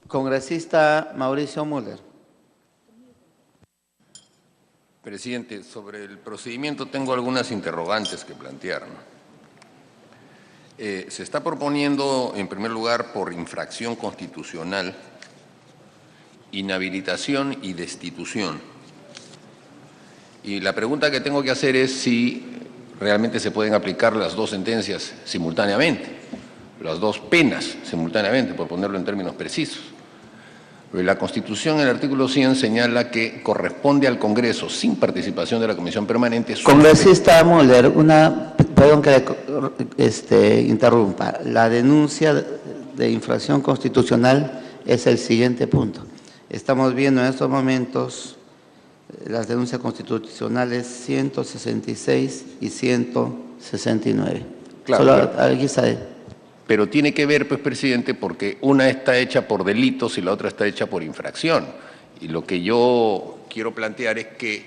Congresista Mauricio Müller. Presidente, sobre el procedimiento tengo algunas interrogantes que plantear, ¿no? Se está proponiendo, en primer lugar, por infracción constitucional, inhabilitación y destitución. Y la pregunta que tengo que hacer es si realmente se pueden aplicar las dos sentencias simultáneamente, las dos penas simultáneamente, por ponerlo en términos precisos. La Constitución, en el artículo 100, señala que corresponde al Congreso, sin participación de la Comisión Permanente. Congresista Müller, perdón que le interrumpa. La denuncia de infracción constitucional es el siguiente punto. Estamos viendo en estos momentos las denuncias constitucionales 166 y 169. Claro, Solo claro. aquí sabe. Pero tiene que ver, pues, presidente, porque una está hecha por delitos y la otra está hecha por infracción. Y lo que yo quiero plantear es que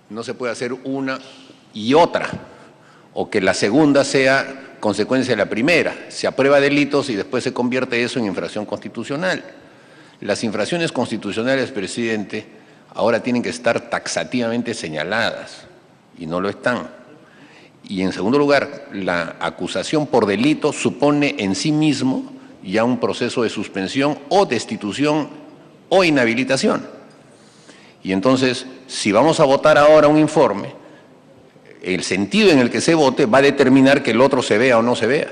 no se puede hacer una y otra, o que la segunda sea consecuencia de la primera. Se aprueba delitos y después se convierte eso en infracción constitucional. Las infracciones constitucionales, presidente, ahora tienen que estar taxativamente señaladas y no lo están. Y en segundo lugar, la acusación por delito supone en sí mismo ya un proceso de suspensión o destitución o inhabilitación. Y entonces, si vamos a votar ahora un informe, el sentido en el que se vote va a determinar que el otro se vea o no se vea.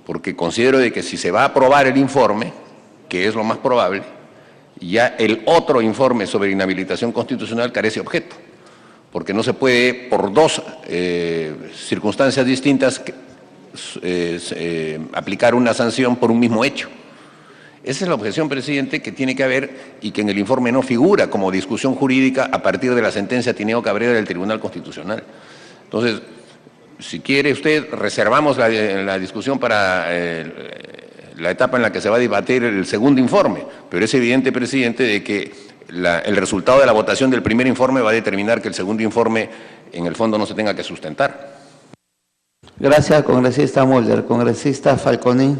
Porque considero de que si se va a aprobar el informe, que es lo más probable, ya el otro informe sobre inhabilitación constitucional carece objeto. Porque no se puede, por dos circunstancias distintas, aplicar una sanción por un mismo hecho. Esa es la objeción, presidente, que tiene que haber y que en el informe no figura como discusión jurídica a partir de la sentencia Tineo Cabrera del Tribunal Constitucional. Entonces, si quiere usted, reservamos la discusión para la etapa en la que se va a debatir el segundo informe, pero es evidente, presidente, de que el resultado de la votación del primer informe va a determinar que el segundo informe en el fondo no se tenga que sustentar. Gracias, congresista Müller. Congresista Falconi,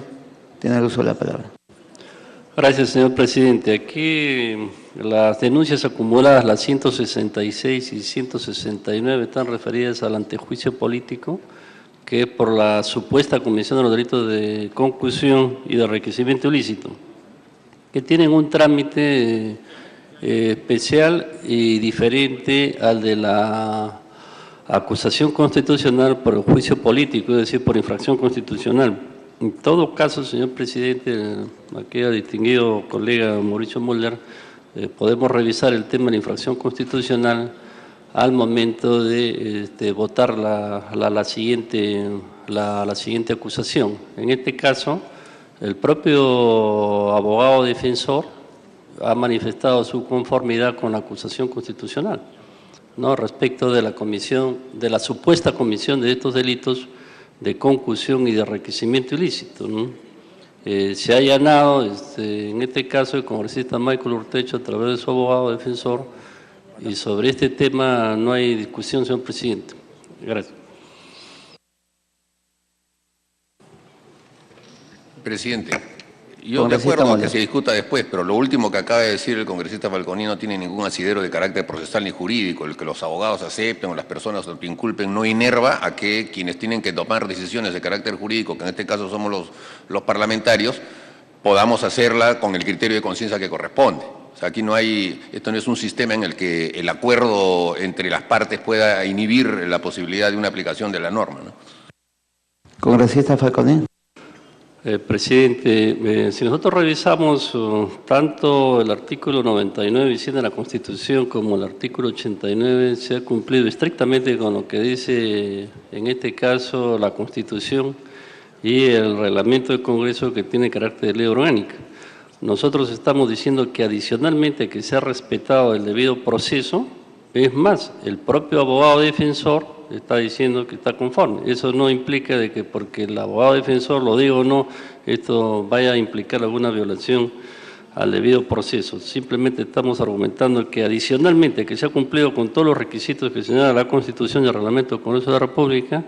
tiene el uso de la palabra. Gracias, señor presidente. Aquí las denuncias acumuladas, las 166 y 169, están referidas al antejuicio político, que es por la supuesta comisión de los delitos de concusión y de enriquecimiento ilícito, que tienen un trámite especial y diferente al de la acusación constitucional por el juicio político, es decir, por infracción constitucional. En todo caso, señor presidente, aquí el distinguido colega Mauricio Müller, podemos revisar el tema de la infracción constitucional al momento de votar la siguiente acusación. En este caso, el propio abogado defensor ha manifestado su conformidad con la acusación constitucional, ¿no?, respecto de la supuesta comisión de estos delitos de concusión y de enriquecimiento ilícito, ¿no? Se ha allanado, en este caso, el congresista Michael Urtecho a través de su abogado defensor, y sobre este tema no hay discusión, señor presidente. Gracias. Presidente, yo de acuerdo a que se discuta después, pero lo último que acaba de decir el congresista Falconi no tiene ningún asidero de carácter procesal ni jurídico. El que los abogados acepten o las personas que inculpen no inerva a que quienes tienen que tomar decisiones de carácter jurídico, que en este caso somos los parlamentarios, podamos hacerla con el criterio de conciencia que corresponde. O sea, aquí no hay, esto no es un sistema en el que el acuerdo entre las partes pueda inhibir la posibilidad de una aplicación de la norma, ¿no? Congresista Falconi. Presidente, si nosotros revisamos tanto el artículo 99 de la Constitución como el artículo 89, se ha cumplido estrictamente con lo que dice en este caso la Constitución y el reglamento del Congreso, que tiene carácter de ley orgánica. Nosotros estamos diciendo que adicionalmente que se ha respetado el debido proceso, es más, el propio abogado defensor está diciendo que está conforme. Eso no implica de que porque el abogado defensor lo diga o no, esto vaya a implicar alguna violación al debido proceso. Simplemente estamos argumentando que adicionalmente que se ha cumplido con todos los requisitos que señala la Constitución y el Reglamento del Congreso de la República,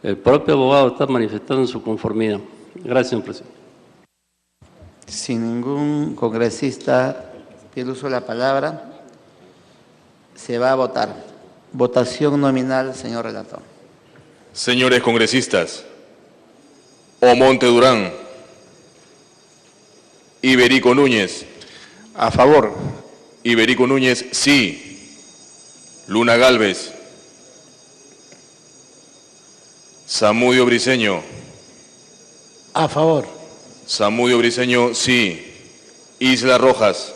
el propio abogado está manifestando su conformidad. Gracias, señor presidente. Si ningún congresista pide uso de la palabra, se va a votar. Votación nominal, señor relator. Señores congresistas, Omonte Durán, Iberico Núñez. A favor. Iberico Núñez, sí. Luna Gálvez. Zamudio Briceño. A favor. Zamudio Briceño, sí. Isla Rojas.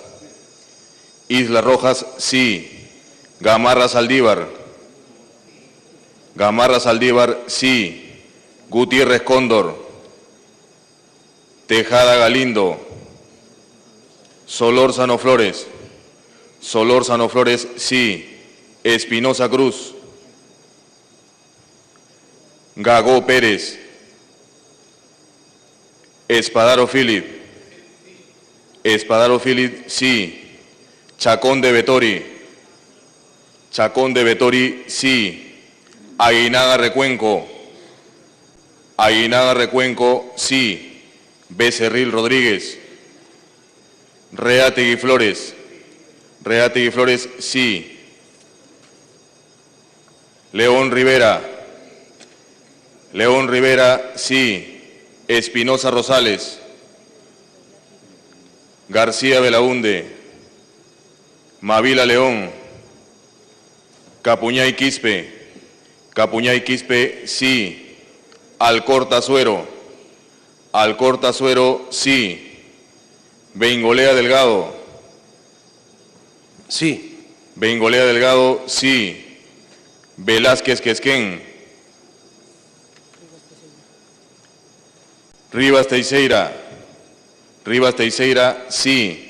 Isla Rojas, sí. Gamarra Saldívar. Gamarra Saldívar, sí. Gutiérrez Cóndor. Tejada Galindo. Solórzano Flores. Solórzano Flores, sí. Espinosa Cruz. Gagó Pérez. Espadaro Philip. Espadaro Philip, sí. Chacón de Vettori. Chacón de Vettori, sí. Aguinaga Recuenco. Aguinaga Recuenco, sí. Becerril Rodríguez. Reategui Flores. Reategui Flores, sí. León Rivera. León Rivera, sí. Espinosa Rosales. García Belaúnde. Mavila León. Capuñay Quispe. Capuñay Quispe, sí. Alcorta Suero. Alcorta Suero, sí. Beingolea Delgado. Sí. Beingolea Delgado, sí. Velázquez Quesquén. Rivas Teixeira. Rivas Teixeira, sí.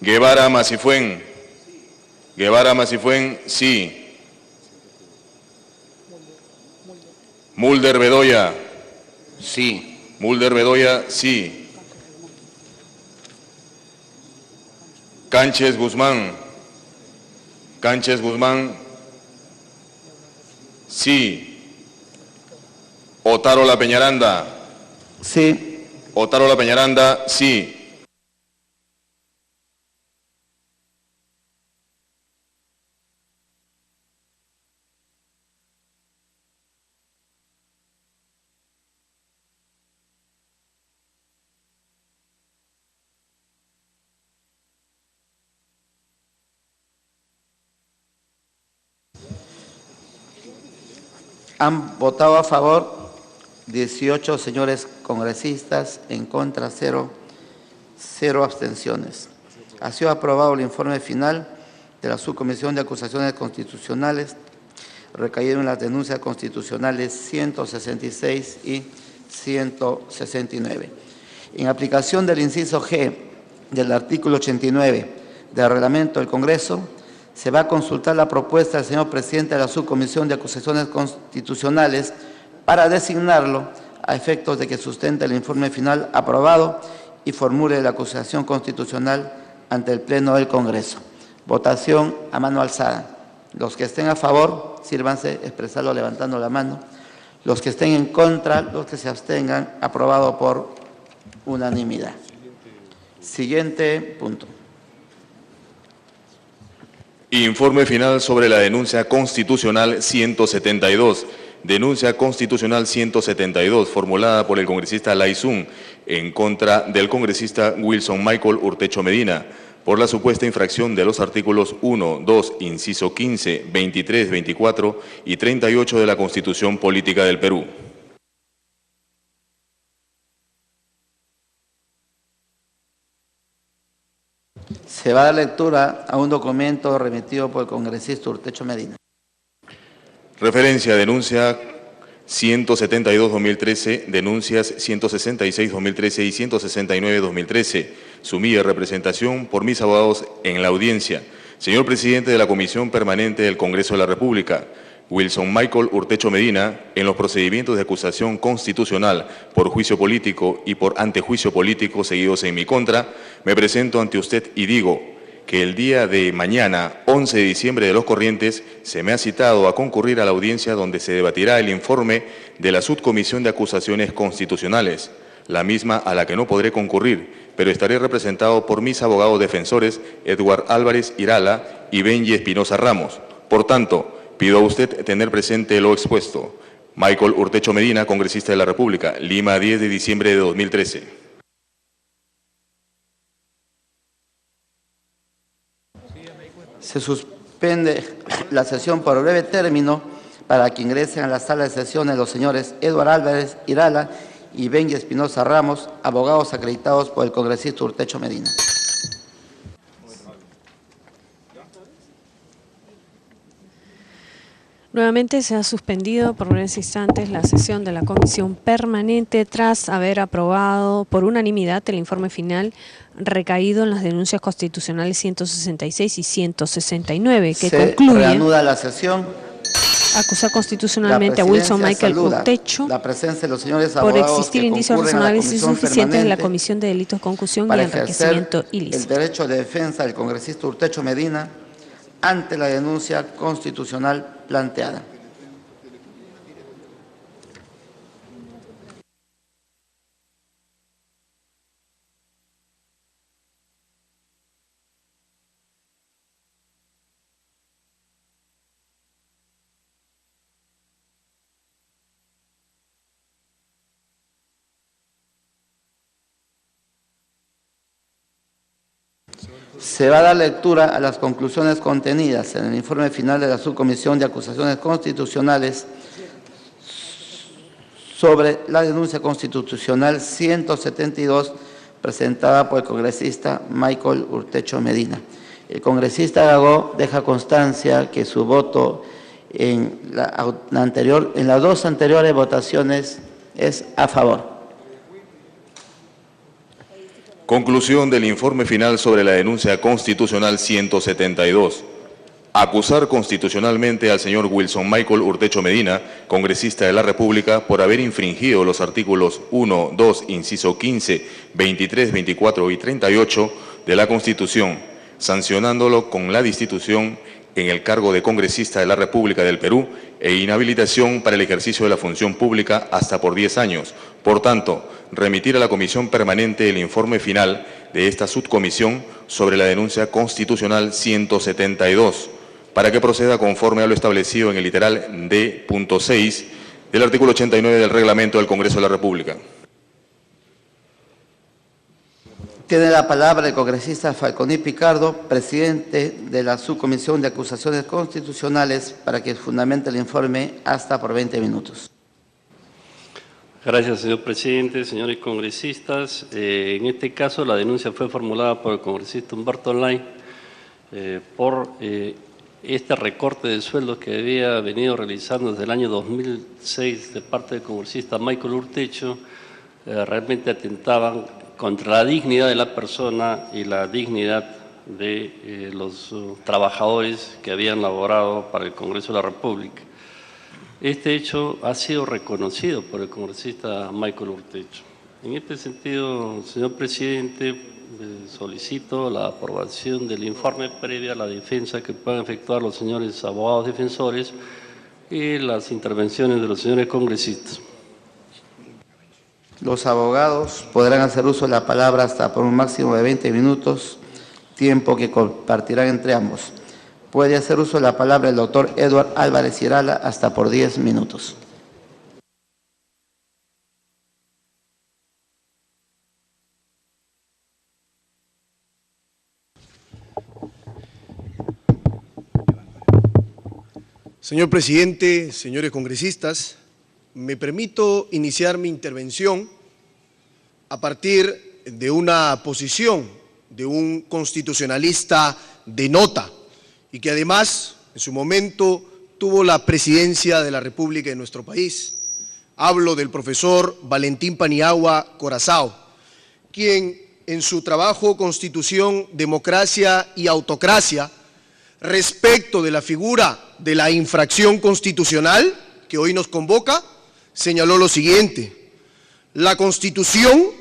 Guevara Macifuen. Guevara Macifuen, sí. Mulder Bedoya. Sí. Mulder Bedoya, sí. Canches Guzmán. Canches Guzmán, sí. Otaro La Peñaranda. Sí. Otaro La Peñaranda, sí. Han votado a favor 18 señores congresistas, en contra 0 abstenciones. Ha sido aprobado el informe final de la Subcomisión de Acusaciones Constitucionales, recaído en las denuncias constitucionales 166 y 169. En aplicación del inciso G del artículo 89 del Reglamento del Congreso, se va a consultar la propuesta del señor presidente de la Subcomisión de Acusaciones Constitucionales para designarlo a efectos de que sustente el informe final aprobado y formule la acusación constitucional ante el Pleno del Congreso. Votación a mano alzada. Los que estén a favor, sírvanse expresarlo levantando la mano. Los que estén en contra, los que se abstengan, aprobado por unanimidad. Siguiente punto. Informe final sobre la denuncia constitucional 172. Denuncia constitucional 172, formulada por el congresista Layzún en contra del congresista Wilson Michael Urtecho Medina, por la supuesta infracción de los artículos 1, 2, inciso 15, 23, 24 y 38 de la Constitución Política del Perú. Se va a dar lectura a un documento remitido por el congresista Urtecho Medina. Referencia, denuncia 172-2013, denuncias 166-2013 y 169-2013. Sumilla representación por mis abogados en la audiencia. Señor presidente de la Comisión Permanente del Congreso de la República, Wilson Michael Urtecho Medina, en los procedimientos de acusación constitucional por juicio político y por antejuicio político seguidos en mi contra, me presento ante usted y digo que el día de mañana, 11 de diciembre de los corrientes, se me ha citado a concurrir a la audiencia donde se debatirá el informe de la Subcomisión de Acusaciones Constitucionales, la misma a la que no podré concurrir, pero estaré representado por mis abogados defensores Edward Álvarez Irala y Benji Espinosa Ramos. Por tanto, pido a usted tener presente lo expuesto. Michael Urtecho Medina, congresista de la República, Lima, 10 de diciembre de 2013. Se suspende la sesión por breve término para que ingresen a la sala de sesiones los señores Edward Álvarez Irala y Benji Espinosa Ramos, abogados acreditados por el congresista Urtecho Medina. Nuevamente se ha suspendido por breves instantes la sesión de la Comisión Permanente tras haber aprobado por unanimidad el informe final recaído en las denuncias constitucionales 166 y 169, que concluyen reanuda la sesión. Acusar constitucionalmente a Wilson Michael Urtecho la presencia de los señores por abogados existir indicios razonables y suficientes de la Comisión de Delitos de Concusión y Enriquecimiento Ilícito. El derecho de defensa del congresista Urtecho Medina ante la denuncia constitucional planteada. Se va a dar lectura a las conclusiones contenidas en el informe final de la Subcomisión de Acusaciones Constitucionales sobre la denuncia constitucional 172 presentada por el congresista Michael Urtecho Medina. El congresista Gagó deja constancia que su voto en las dos anteriores votaciones es a favor. Conclusión del informe final sobre la denuncia constitucional 172. Acusar constitucionalmente al señor Wilson Michael Urtecho Medina, congresista de la República, por haber infringido los artículos 1, 2, inciso 15, 23, 24 y 38 de la Constitución, sancionándolo con la destitución en el cargo de congresista de la República del Perú e inhabilitación para el ejercicio de la función pública hasta por 10 años. Por tanto, remitir a la Comisión Permanente el informe final de esta subcomisión sobre la denuncia constitucional 172, para que proceda conforme a lo establecido en el literal D.6 del artículo 89 del Reglamento del Congreso de la República. Tiene la palabra el congresista Falconi Picardo, presidente de la Subcomisión de Acusaciones Constitucionales, para que fundamente el informe hasta por 20 minutos. Gracias, señor presidente, señores congresistas. En este caso, la denuncia fue formulada por el congresista Humberto Lai por este recorte de sueldos que había venido realizando desde el año 2006 de parte del congresista Michael Urtecho. Realmente atentaban contra la dignidad de la persona y la dignidad de los trabajadores que habían laborado para el Congreso de la República. Este hecho ha sido reconocido por el congresista Michael Urtecho. En este sentido, señor presidente, solicito la aprobación del informe previa a la defensa que puedan efectuar los señores abogados defensores y las intervenciones de los señores congresistas. Los abogados podrán hacer uso de la palabra hasta por un máximo de 20 minutos, tiempo que compartirán entre ambos. Puede hacer uso de la palabra el doctor Edward Álvarez Irala hasta por 10 minutos. Señor presidente, señores congresistas, me permito iniciar mi intervención a partir de una posición de un constitucionalista de nota y que además en su momento tuvo la presidencia de la República de nuestro país. Hablo del profesor Valentín Paniagua Corazao, quien en su trabajo Constitución, Democracia y Autocracia, respecto de la figura de la infracción constitucional que hoy nos convoca, señaló lo siguiente: la Constitución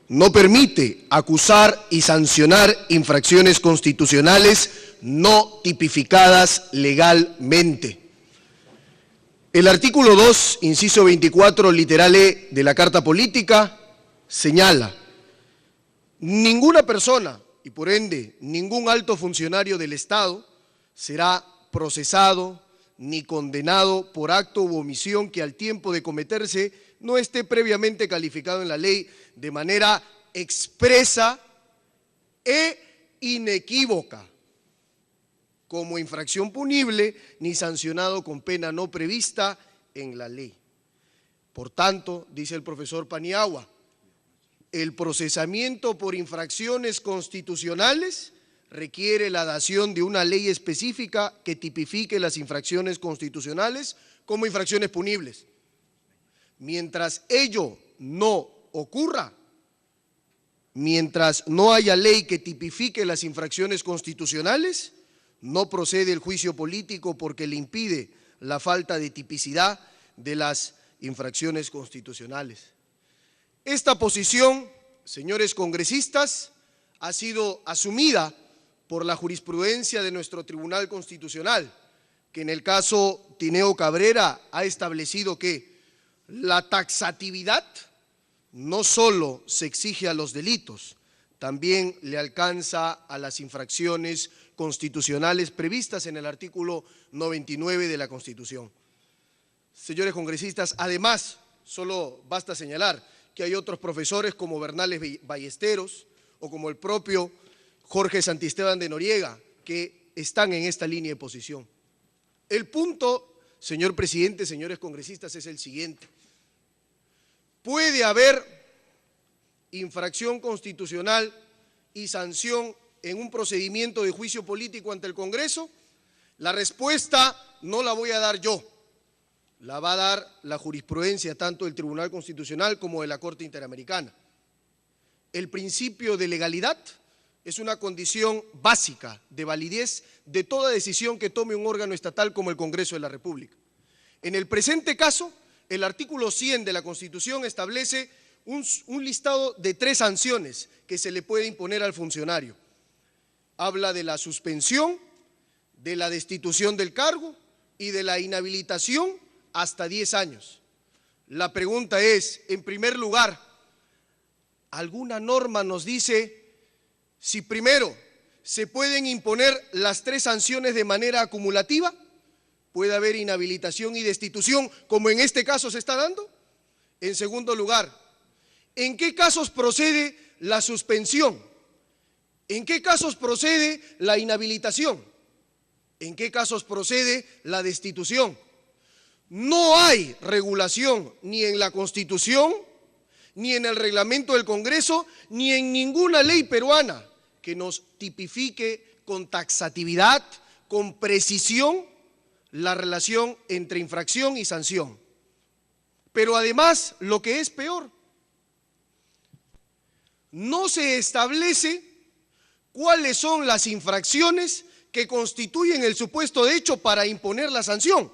no permite acusar y sancionar infracciones constitucionales no tipificadas legalmente. El artículo 2, inciso 24, literal E de la Carta Política, señala: ninguna persona, y por ende ningún alto funcionario del Estado, será procesado ni condenado por acto u omisión que al tiempo de cometerse no esté previamente calificado en la ley de manera expresa e inequívoca como infracción punible, ni sancionado con pena no prevista en la ley. Por tanto, dice el profesor Paniagua, el procesamiento por infracciones constitucionales requiere la dación de una ley específica que tipifique las infracciones constitucionales como infracciones punibles. Mientras ello no ocurra, mientras no haya ley que tipifique las infracciones constitucionales, no procede el juicio político porque le impide la falta de tipicidad de las infracciones constitucionales. Esta posición, señores congresistas, ha sido asumida por la jurisprudencia de nuestro Tribunal Constitucional, que en el caso Tineo Cabrera ha establecido que la taxatividad no solo se exige a los delitos, también le alcanza a las infracciones constitucionales previstas en el artículo 99 de la Constitución. Señores congresistas, además, solo basta señalar que hay otros profesores como Bernales Ballesteros o como el propio Jorge Santisteban de Noriega que están en esta línea de posición. El punto, señor presidente, señores congresistas, es el siguiente. ¿Puede haber infracción constitucional y sanción en un procedimiento de juicio político ante el Congreso? La respuesta no la voy a dar yo, la va a dar la jurisprudencia tanto del Tribunal Constitucional como de la Corte Interamericana. El principio de legalidad es una condición básica de validez de toda decisión que tome un órgano estatal como el Congreso de la República. En el presente caso, el artículo 100 de la Constitución establece un listado de 3 sanciones que se le puede imponer al funcionario. Habla de la suspensión, de la destitución del cargo y de la inhabilitación hasta 10 años. La pregunta es, en primer lugar, ¿alguna norma nos dice si primero se pueden imponer las 3 sanciones de manera acumulativa? ¿Puede haber inhabilitación y destitución como en este caso se está dando? En segundo lugar, ¿en qué casos procede la suspensión? ¿En qué casos procede la inhabilitación? ¿En qué casos procede la destitución? No hay regulación ni en la Constitución, ni en el reglamento del Congreso, ni en ninguna ley peruana que nos tipifique con taxatividad, con precisión, la relación entre infracción y sanción. Pero además, lo que es peor, no se establece cuáles son las infracciones que constituyen el supuesto de hecho para imponer la sanción.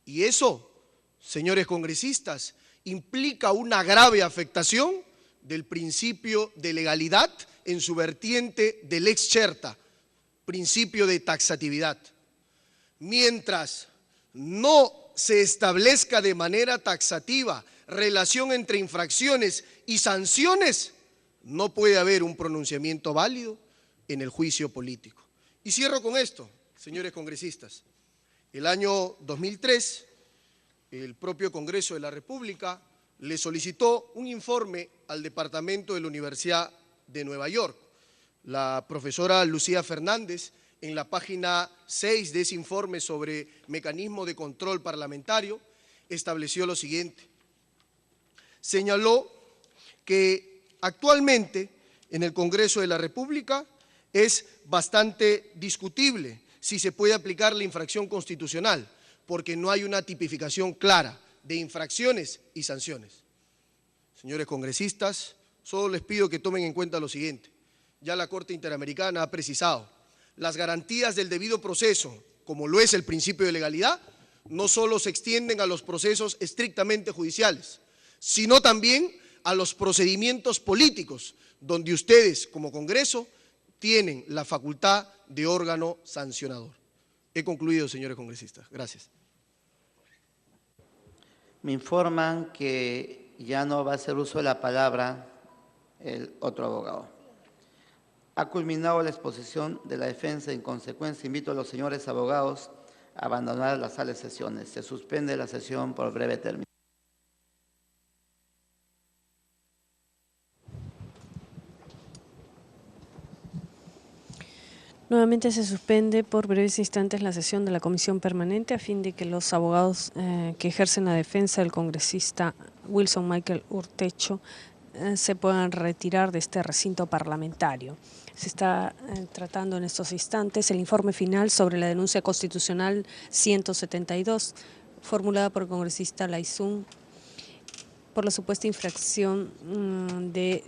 Y eso, señores congresistas, implica una grave afectación del principio de legalidad en su vertiente de lex certa, principio de taxatividad. Mientras no se establezca de manera taxativa relación entre infracciones y sanciones, no puede haber un pronunciamiento válido en el juicio político. Y cierro con esto, señores congresistas. El año 2003, el propio Congreso de la República le solicitó un informe al Departamento de la Universidad de Nueva York. La profesora Lucía Fernández, en la página 6 de ese informe sobre mecanismo de control parlamentario, estableció lo siguiente. Señaló que actualmente en el Congreso de la República es bastante discutible si se puede aplicar la infracción constitucional, porque no hay una tipificación clara de infracciones y sanciones. Señores congresistas, solo les pido que tomen en cuenta lo siguiente. Ya la Corte Interamericana ha precisado, las garantías del debido proceso, como lo es el principio de legalidad, no solo se extienden a los procesos estrictamente judiciales, sino también a los procedimientos políticos, donde ustedes, como Congreso, tienen la facultad de órgano sancionador. He concluido, señores congresistas. Gracias. Me informan que ya no va a hacer uso de la palabra el otro abogado. Ha culminado la exposición de la defensa. En consecuencia, invito a los señores abogados a abandonar la sala de sesiones. Se suspende la sesión por breve término. Nuevamente se suspende por breves instantes la sesión de la Comisión Permanente a fin de que los abogados que ejercen la defensa del congresista Wilson Michael Urtecho se puedan retirar de este recinto parlamentario. Se está tratando en estos instantes el informe final sobre la denuncia constitucional 172 formulada por el congresista Layzún por la supuesta infracción de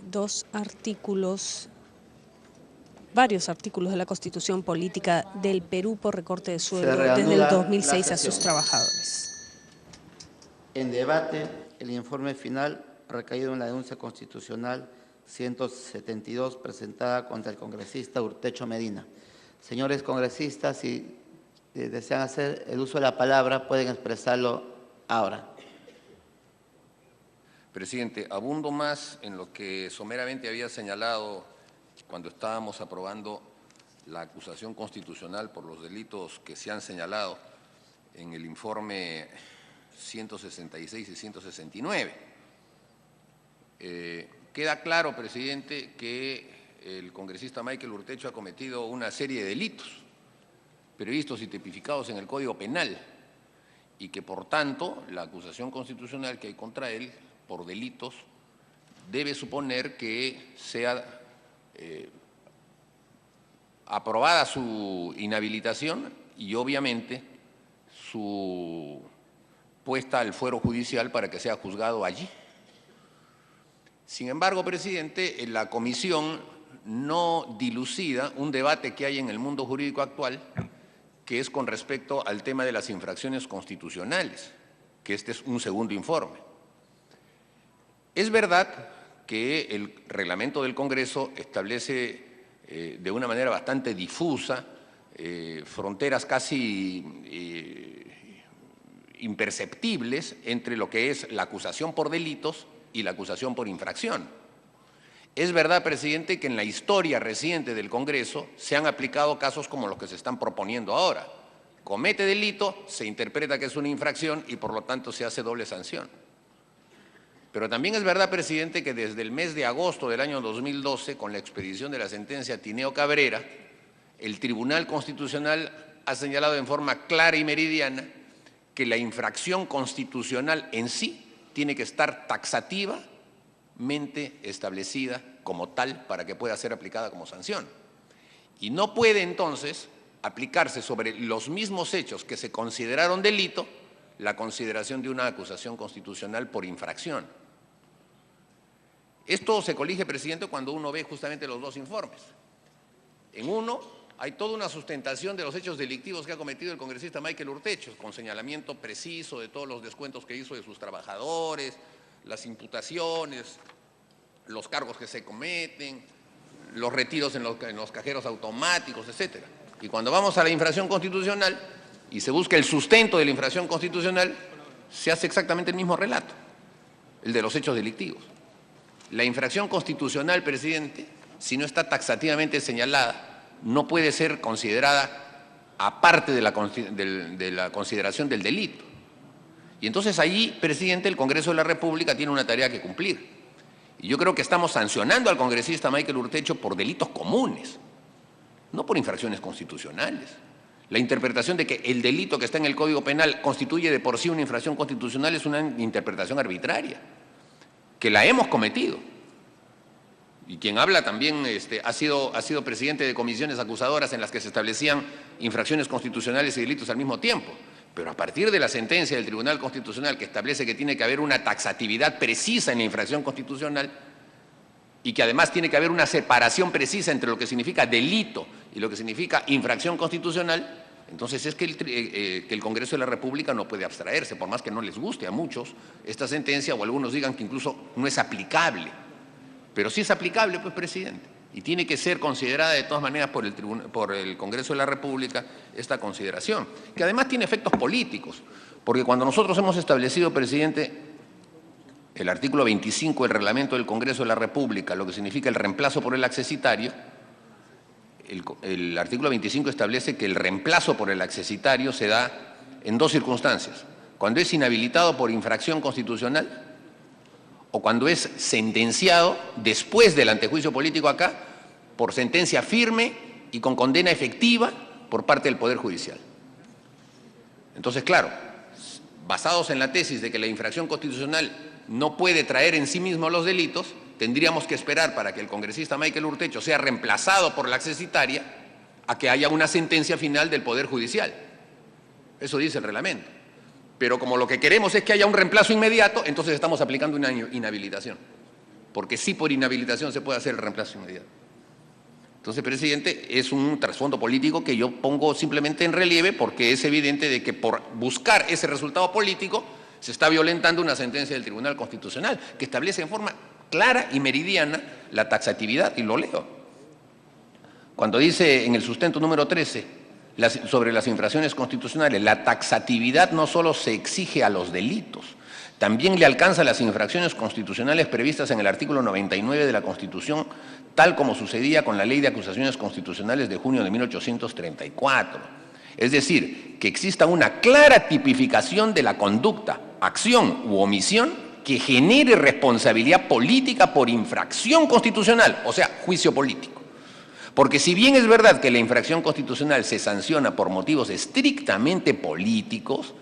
varios artículos de la Constitución Política del Perú por recorte de sueldo desde el 2006 a sus trabajadores. En debate, el informe final recaído en la denuncia constitucional 172 presentada contra el congresista Urtecho Medina. Señores congresistas, si desean hacer el uso de la palabra, pueden expresarlo ahora. Presidente, abundo más en lo que someramente había señalado cuando estábamos aprobando la acusación constitucional por los delitos que se han señalado en el informe 166 y 169. Queda claro, presidente, que el congresista Michael Urtecho ha cometido una serie de delitos previstos y tipificados en el Código Penal y que, por tanto, la acusación constitucional que hay contra él por delitos debe suponer que sea aprobada su inhabilitación y, obviamente, su puesta al fuero judicial para que sea juzgado allí. Sin embargo, presidente, la comisión no dilucida un debate que hay en el mundo jurídico actual, que es con respecto al tema de las infracciones constitucionales, que este es un segundo informe. Es verdad que el reglamento del Congreso establece de una manera bastante difusa fronteras casi imperceptibles entre lo que es la acusación por delitos y la acusación por infracción. Es verdad, presidente, que en la historia reciente del Congreso se han aplicado casos como los que se están proponiendo ahora. Comete delito, se interpreta que es una infracción y por lo tanto se hace doble sanción. Pero también es verdad, presidente, que desde el mes de agosto del año 2012, con la expedición de la sentencia Tineo Cabrera, el Tribunal Constitucional ha señalado en forma clara y meridiana que la infracción constitucional en sí tiene que estar taxativamente establecida como tal para que pueda ser aplicada como sanción. Y no puede entonces aplicarse sobre los mismos hechos que se consideraron delito la consideración de una acusación constitucional por infracción. Esto se colige, presidente, cuando uno ve justamente los dos informes. En uno hay toda una sustentación de los hechos delictivos que ha cometido el congresista Michael Urtecho, con señalamiento preciso de todos los descuentos que hizo de sus trabajadores, las imputaciones, los cargos que se cometen, los retiros en los cajeros automáticos, etcétera. Y cuando vamos a la infracción constitucional y se busca el sustento de la infracción constitucional, se hace exactamente el mismo relato, el de los hechos delictivos. La infracción constitucional, presidente, si no está taxativamente señalada, no puede ser considerada aparte de la consideración del delito. Y entonces allí, presidente, el Congreso de la República tiene una tarea que cumplir. Y yo creo que estamos sancionando al congresista Michael Urtecho por delitos comunes, no por infracciones constitucionales. La interpretación de que el delito que está en el Código Penal constituye de por sí una infracción constitucional es una interpretación arbitraria, que la hemos cometido. Y quien habla también ha sido presidente de comisiones acusadoras en las que se establecían infracciones constitucionales y delitos al mismo tiempo. Pero a partir de la sentencia del Tribunal Constitucional que establece que tiene que haber una taxatividad precisa en la infracción constitucional y que además tiene que haber una separación precisa entre lo que significa delito y lo que significa infracción constitucional, Entonces es que el Congreso de la República no puede abstraerse, por más que no les guste a muchos esta sentencia, o algunos digan que incluso no es aplicable. Pero sí es aplicable, pues, presidente, y tiene que ser considerada de todas maneras por el Congreso de la República esta consideración, que además tiene efectos políticos, porque cuando nosotros hemos establecido, presidente, el artículo 25 del reglamento del Congreso de la República, lo que significa el reemplazo por el accesitario, el artículo 25 establece que el reemplazo por el accesitario se da en dos circunstancias: cuando es inhabilitado por infracción constitucional o cuando es sentenciado después del antejuicio político acá por sentencia firme y con condena efectiva por parte del Poder Judicial. Entonces, claro, basados en la tesis de que la infracción constitucional no puede traer en sí mismo los delitos, tendríamos que esperar para que el congresista Michael Urtecho sea reemplazado por la accesitaria a que haya una sentencia final del Poder Judicial. Eso dice el reglamento. Pero como lo que queremos es que haya un reemplazo inmediato, entonces estamos aplicando una inhabilitación. Porque sí, por inhabilitación se puede hacer el reemplazo inmediato. Entonces, presidente, es un trasfondo político que yo pongo simplemente en relieve porque es evidente de que por buscar ese resultado político se está violentando una sentencia del Tribunal Constitucional que establece en forma clara y meridiana la taxatividad, y lo leo. Cuando dice en el sustento número 13 sobre las infracciones constitucionales, la taxatividad no solo se exige a los delitos, también le alcanza a las infracciones constitucionales previstas en el artículo 99 de la Constitución, tal como sucedía con la Ley de Acusaciones Constitucionales de junio de 1834. Es decir, que exista una clara tipificación de la conducta, acción u omisión que genere responsabilidad política por infracción constitucional, o sea, juicio político. Porque si bien es verdad que la infracción constitucional se sanciona por motivos estrictamente políticos,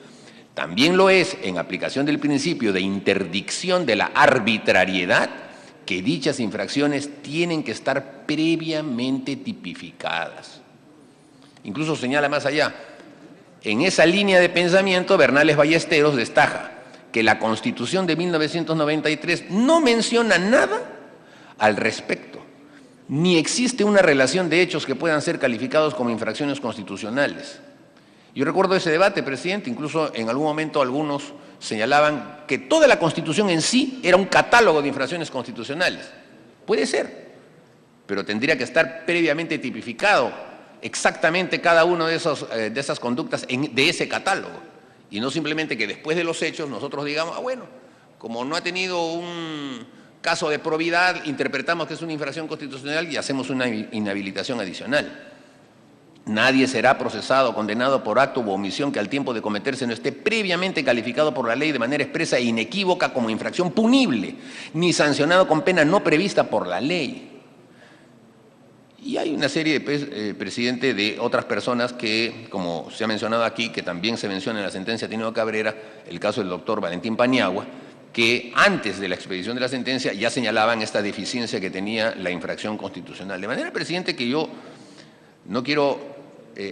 también lo es en aplicación del principio de interdicción de la arbitrariedad, que dichas infracciones tienen que estar previamente tipificadas. Incluso señala más allá, en esa línea de pensamiento Bernales Ballesteros destaca que la Constitución de 1993 no menciona nada al respecto, ni existe una relación de hechos que puedan ser calificados como infracciones constitucionales. Yo recuerdo ese debate, presidente, incluso en algún momento algunos señalaban que toda la Constitución en sí era un catálogo de infracciones constitucionales. Puede ser, pero tendría que estar previamente tipificado exactamente cada una de esas conductas de ese catálogo, y no simplemente que después de los hechos nosotros digamos, ah, bueno, como no ha tenido un caso de probidad, interpretamos que es una infracción constitucional y hacemos una inhabilitación adicional. Nadie será procesado o condenado por acto u omisión que al tiempo de cometerse no esté previamente calificado por la ley de manera expresa e inequívoca como infracción punible, ni sancionado con pena no prevista por la ley. Y hay una serie, presidente, de otras personas que, como se ha mencionado aquí, que también se menciona en la sentencia Tineo Cabrera, el caso del doctor Valentín Paniagua, que antes de la expedición de la sentencia ya señalaban esta deficiencia que tenía la infracción constitucional. De manera, presidente, que yo no quiero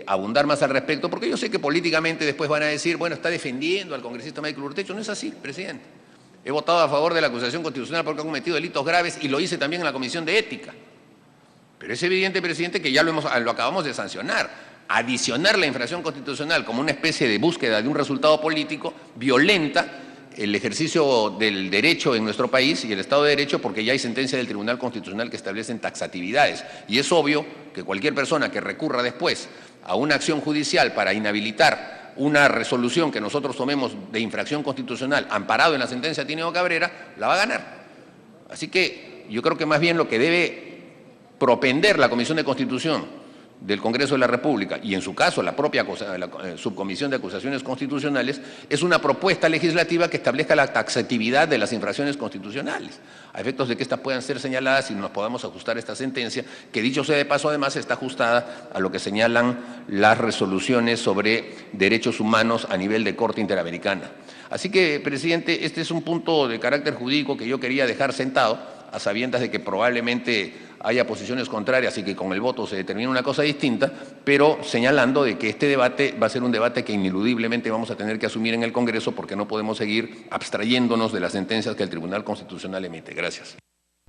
abundar más al respecto, porque yo sé que políticamente después van a decir, bueno, está defendiendo al congresista Michael Urtecho. No es así, presidente. He votado a favor de la acusación constitucional porque ha cometido delitos graves y lo hice también en la Comisión de Ética. Pero es evidente, presidente, que ya lo acabamos de sancionar. Adicionar la infracción constitucional como una especie de búsqueda de un resultado político violenta el ejercicio del derecho en nuestro país y el Estado de Derecho, porque ya hay sentencia del Tribunal Constitucional que establecen taxatividades. Y es obvio que cualquier persona que recurra después a una acción judicial para inhabilitar una resolución que nosotros tomemos de infracción constitucional amparado en la sentencia Tineo Cabrera, la va a ganar. Así que yo creo que más bien lo que debe propender la Comisión de Constitución del Congreso de la República, y en su caso la propia Subcomisión de Acusaciones Constitucionales, es una propuesta legislativa que establezca la taxatividad de las infracciones constitucionales, a efectos de que éstas puedan ser señaladas y nos podamos ajustar a esta sentencia, que dicho sea de paso además está ajustada a lo que señalan las resoluciones sobre derechos humanos a nivel de Corte Interamericana. Así que, presidente, este es un punto de carácter jurídico que yo quería dejar sentado, a sabiendas de que probablemente haya posiciones contrarias y que con el voto se determine una cosa distinta, pero señalando de que este debate va a ser un debate que ineludiblemente vamos a tener que asumir en el Congreso, porque no podemos seguir abstrayéndonos de las sentencias que el Tribunal Constitucional emite. Gracias.